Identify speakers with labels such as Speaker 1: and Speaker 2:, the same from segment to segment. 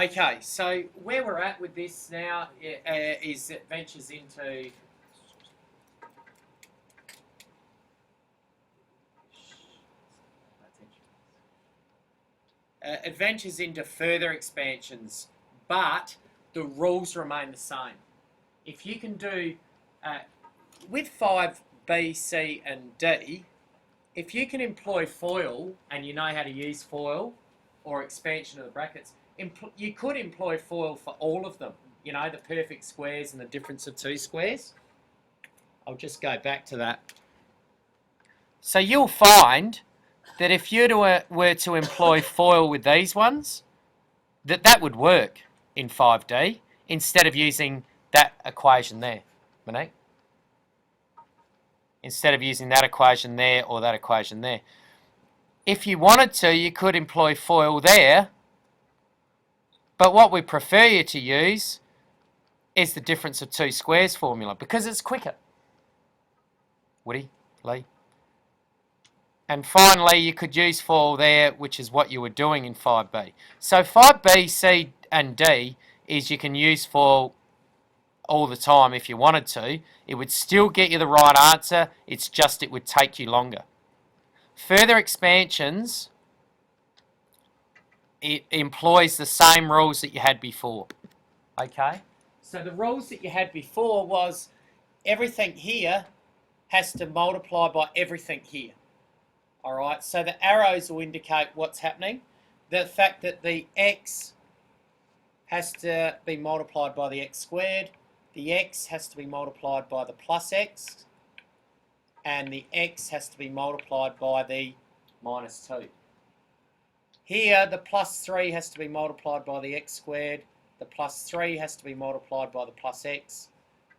Speaker 1: Okay, so where we're at with this now is it ventures into further expansions, but the rules remain the same. If you can do with 5B, C, and D, if you can employ FOIL and you know how to use FOIL or expansion of the brackets, you could employ FOIL for all of them. You know, the perfect squares and the difference of two squares. I'll just go back to that. So you'll find that if you were to employ FOIL with these ones, that would work in 5D instead of using that equation there, Monique. Instead of using that equation there or that equation there. If you wanted to, you could employ FOIL there, but what we prefer you to use is the difference of two squares formula because it's quicker. Woody, Lee? And finally, you could use FOIL there, which is what you were doing in 5B. So 5B, C, and D is you can use FOIL all the time if you wanted to. It would still get you the right answer, it's just it would take you longer. Further expansions, it employs the same rules that you had before. Okay? So the rules that you had before was everything here has to multiply by everything here. Alright, so the arrows will indicate what's happening. The fact that the x has to be multiplied by the x squared, the x has to be multiplied by the plus x, and the x has to be multiplied by the minus 2. Here, the plus 3 has to be multiplied by the x squared, the plus 3 has to be multiplied by the plus x,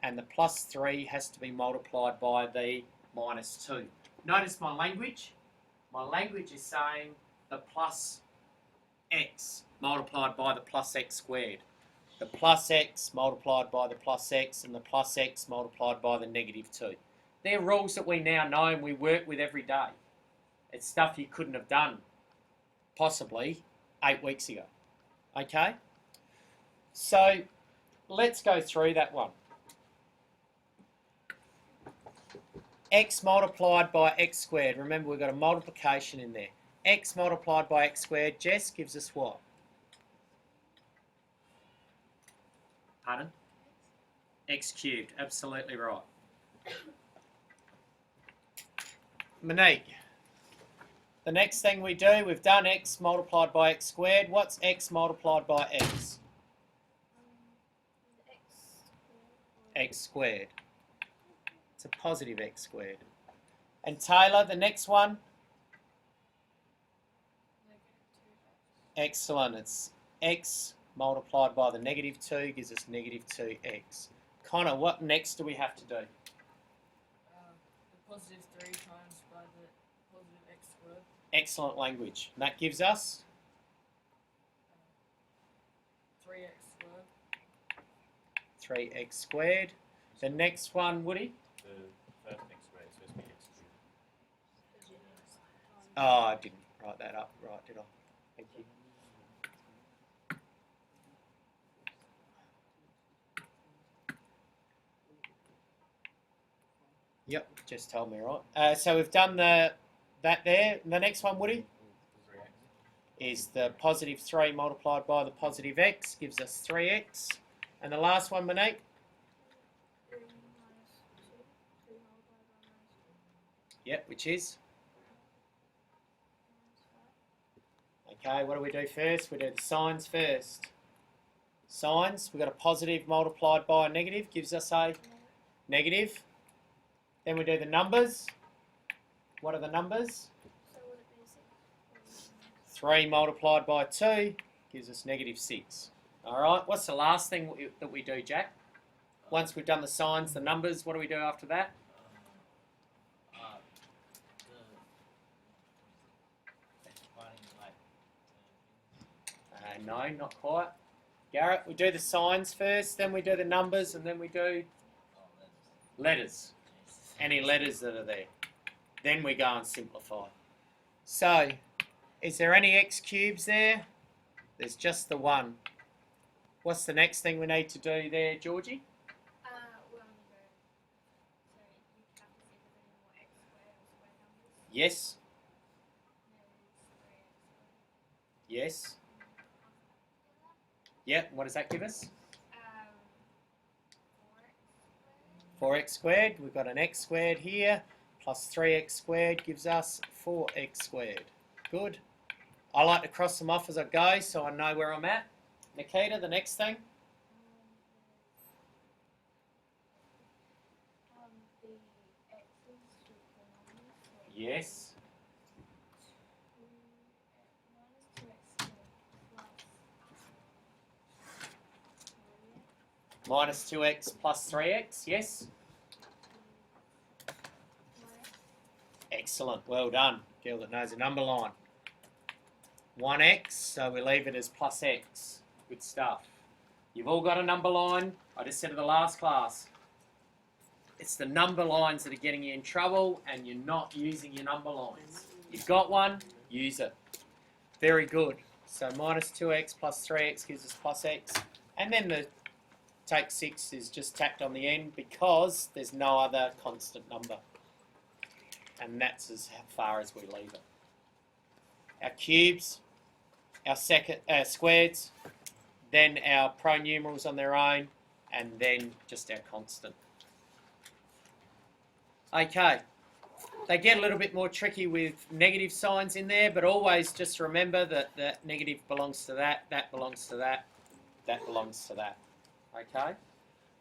Speaker 1: and the plus 3 has to be multiplied by the minus 2. Notice my language. My language is saying the plus x multiplied by the plus x squared. The plus x multiplied by the plus x and the plus x multiplied by the negative 2. They're rules that we now know and we work with every day. It's stuff you couldn't have done possibly 8 weeks ago. Okay? So let's go through that one. X multiplied by x squared. Remember, we've got a multiplication in there. X multiplied by x squared, Jess, gives us what? Pardon? X cubed. Absolutely right. Monique, the next thing we do, we've done x multiplied by x squared. What's x multiplied by x? X squared. It's a positive x squared. And Taylor, the next one? Excellent. It's x multiplied by the negative 2 gives us negative 2x. Connor, what next do we have to do?
Speaker 2: The positive 3 times by the positive x squared.
Speaker 1: Excellent language. And that gives us?
Speaker 2: 3x squared.
Speaker 1: 3x squared. The next one, Woody?
Speaker 3: The first x squared is supposed to be x cubed.
Speaker 1: Oh, I didn't write that up right, did I? Thank you. Yep, just told me right. So we've done that there. The next one, Woody, is the positive 3 multiplied by the positive x gives us 3x. And the last one, Monique? Yep, which is? Okay, what do we do first? We do the signs first. Signs, we've got a positive multiplied by a negative, gives us a negative. Then we do the numbers. What are the numbers? 3 multiplied by 2 gives us negative 6. Alright, what's the last thing that we do, Jack? Once we've done the signs, the numbers, what do we do after that? No, not quite. Garrett, we do the signs first, then we do the numbers, and then we do letters. Any letters that are there. Then we go and simplify. So, is there any x cubes there? There's just the one. What's the next thing we need to do there, Georgie?
Speaker 4: Well, you go. So you have to see if there's any more x squared or square numbers.
Speaker 1: Yes.
Speaker 4: There's 3x squared.
Speaker 1: Yes. Yep. What does that give us? 4x squared. We've got an x squared here. Plus 3x squared gives us 4x squared. Good. I like to cross them off as I go so I know where I'm at. Nikita, the next thing?
Speaker 4: The x's should be numbers. So
Speaker 1: Yes.
Speaker 4: minus 2x plus 3x.
Speaker 1: Minus 2x plus 3x, yes? Excellent, well done. Girl that knows a number line. 1x, so we leave it as plus x. Good stuff. You've all got a number line. I just said in the last class, it's the number lines that are getting you in trouble and you're not using your number lines. You've got one, use it. Very good. So minus 2x plus 3x gives us plus x. And then the take 6 is just tacked on the end because there's no other constant number. And that's as far as we leave it. Our cubes, our squareds, then our pronumerals on their own, and then just our constant. Okay, they get a little bit more tricky with negative signs in there, but always just remember that that negative belongs to that, that belongs to that, that belongs to that. Okay?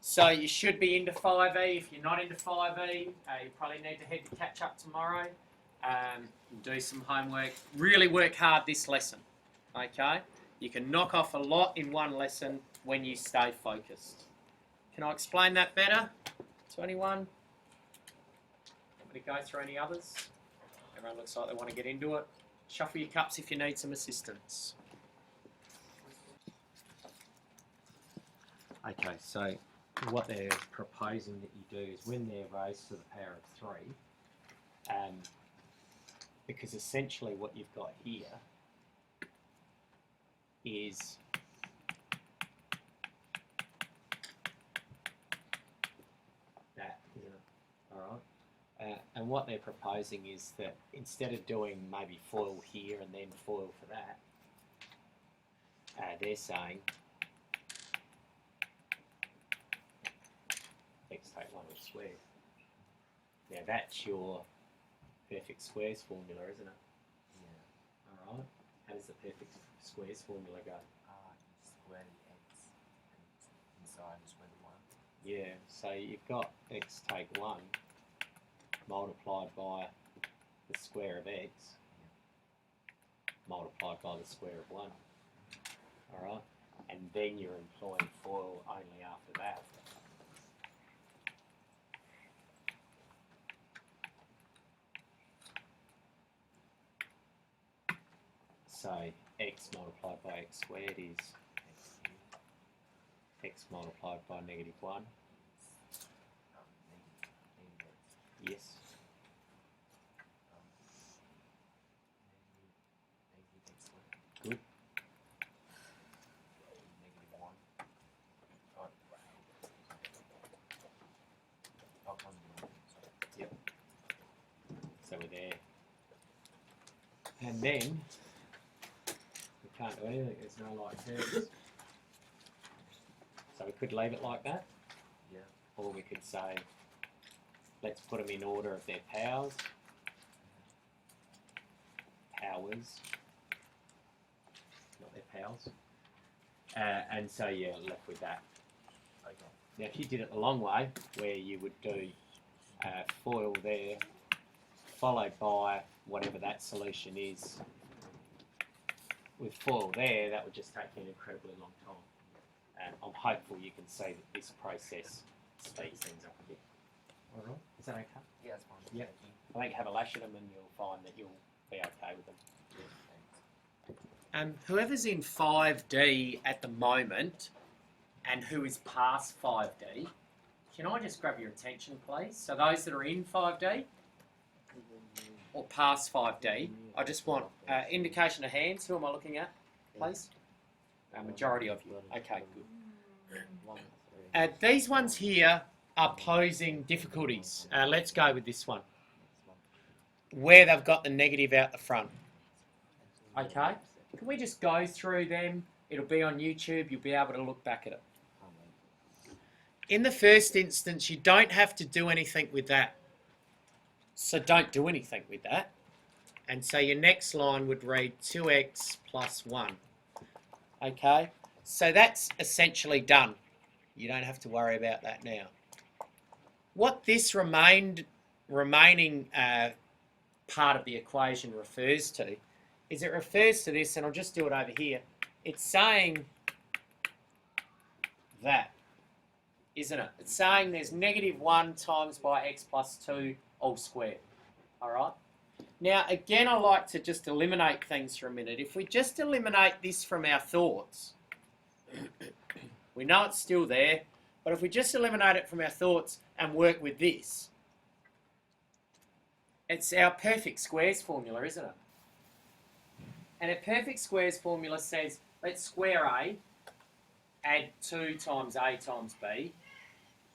Speaker 1: So you should be into 5E. If you're not into 5E, you probably need to head to catch up tomorrow. Do some homework. Really work hard this lesson. Okay? You can knock off a lot in one lesson when you stay focused. Can I explain that better to anyone? Want me to go through any others? Everyone looks like they want to get into it. Shuffle your cups if you need some assistance. Okay, so what they're proposing that you do is when they're raised to the power of 3, because essentially what you've got here is that, isn't it? Alright? And what they're proposing is that instead of doing maybe FOIL here and then FOIL for that, they're saying x take 1 of squared. Now that's your perfect squares formula, isn't it?
Speaker 3: Yeah.
Speaker 1: Alright? How does the perfect squares formula go?
Speaker 3: Square the x and inside is square the 1.
Speaker 1: Yeah, so you've got x take 1 multiplied by the square of x multiplied by the square of 1. Alright? And then you're employing FOIL only after that. So x multiplied by x squared is x multiplied by negative 1. Yes.
Speaker 3: Negative x squared.
Speaker 1: Good.
Speaker 3: Negative 1. Oh, oh, positive 1. Sorry.
Speaker 1: Yep. So we're there. And then we can't do anything, there's no like terms. So we could leave it like that,
Speaker 3: Yeah.
Speaker 1: or we could say, let's put them in order of their powers. Powers. Not their pals. And so you're left with that.
Speaker 3: Okay.
Speaker 1: Now if you did it the long way, where you would do FOIL there, followed by whatever that solution is, with FOIL there, that would just take you an incredibly long time. And I'm hopeful you can see that this process speeds things up a bit. Alright, is that okay?
Speaker 3: Yeah, that's fine.
Speaker 1: Yep.
Speaker 3: Thank you.
Speaker 1: I think have a lash at them and you'll find that you'll be okay with them.
Speaker 3: Yeah, thanks.
Speaker 1: Whoever's in 5D at the moment and who is past 5D, can I just grab your attention please? So those that are in 5D or past 5D, I just want indication of hands. Who am I looking at, please? A majority of you. Okay, good.
Speaker 3: 1, 3.
Speaker 1: These ones here are posing difficulties. Let's go with this one, where they've got the negative out the front. Okay? Can we just go through them? It'll be on YouTube. You'll be able to look back at it. In the first instance, you don't have to do anything with that. So don't do anything with that. And so your next line would read 2x plus 1. Okay? So that's essentially done. You don't have to worry about that now. What this remaining part of the equation refers to is it refers to this, and I'll just do it over here. It's saying that, isn't it? It's saying there's negative 1 times by x plus 2 all squared. All right? Now, again, I like to just eliminate things for a minute. If we just eliminate this from our thoughts, we know it's still there, but if we just eliminate it from our thoughts and work with this, it's our perfect squares formula, isn't it? And a perfect squares formula says, let's square A, add 2 times A times B,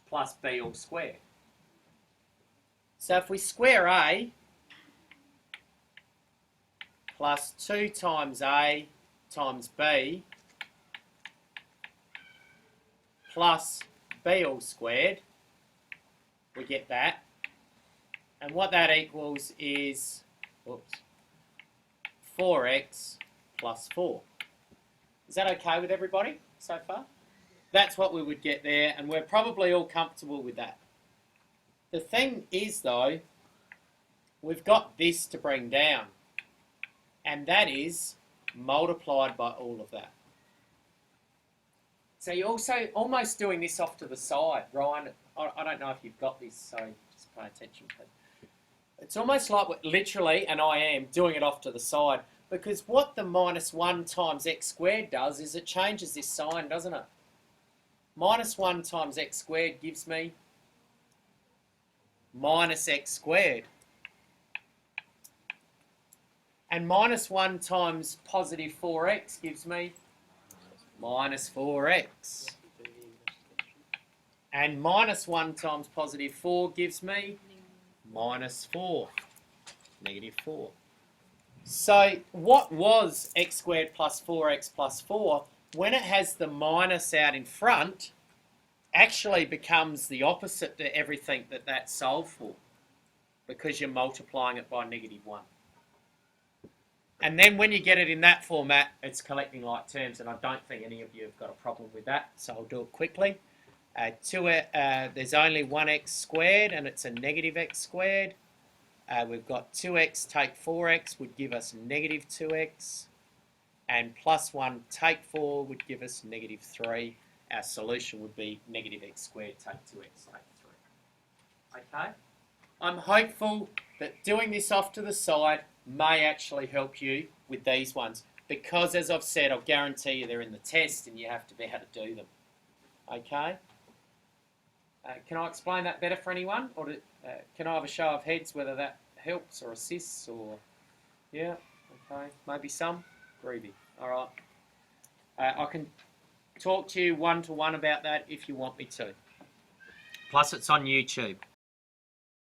Speaker 1: plus B all squared. So if we square A, plus 2 times A times B, plus B all squared, we get that. And what that equals is, 4x plus 4. Is that okay with everybody so far? That's what we would get there, and we're probably all comfortable with that. The thing is, though, we've got this to bring down, and that is multiplied by all of that. So you're also almost doing this off to the side. Ryan, I don't know if you've got this, so just pay attention. It's almost like literally, and I am, doing it off to the side, because what the minus 1 times x squared does is it changes this sign, doesn't it? Minus 1 times x squared gives me minus x squared. And minus 1 times positive 4x gives me minus 4x. And minus 1 times positive 4 gives me minus 4. Negative 4. So what was x squared plus 4x plus 4, when it has the minus out in front, actually becomes the opposite to everything that that's solved for, because you're multiplying it by negative 1. And then when you get it in that format, it's collecting like terms, and I don't think any of you have got a problem with that, so I'll do it quickly. There's only 1x squared, and it's a negative x squared. We've got 2x take 4x would give us negative 2x, and plus 1 take 4 would give us negative 3. Our solution would be negative x squared take 2x take 3. Okay? I'm hopeful that doing this off to the side may actually help you with these ones, because as I've said, I'll guarantee you they're in the test and you have to be able to do them. Okay? Can I explain that better for anyone? Or can I have a show of heads whether that helps or assists or... Yeah? Okay. Maybe some? Groovy. Alright. I can talk to you one-to-one about that if you want me to. Plus it's on YouTube.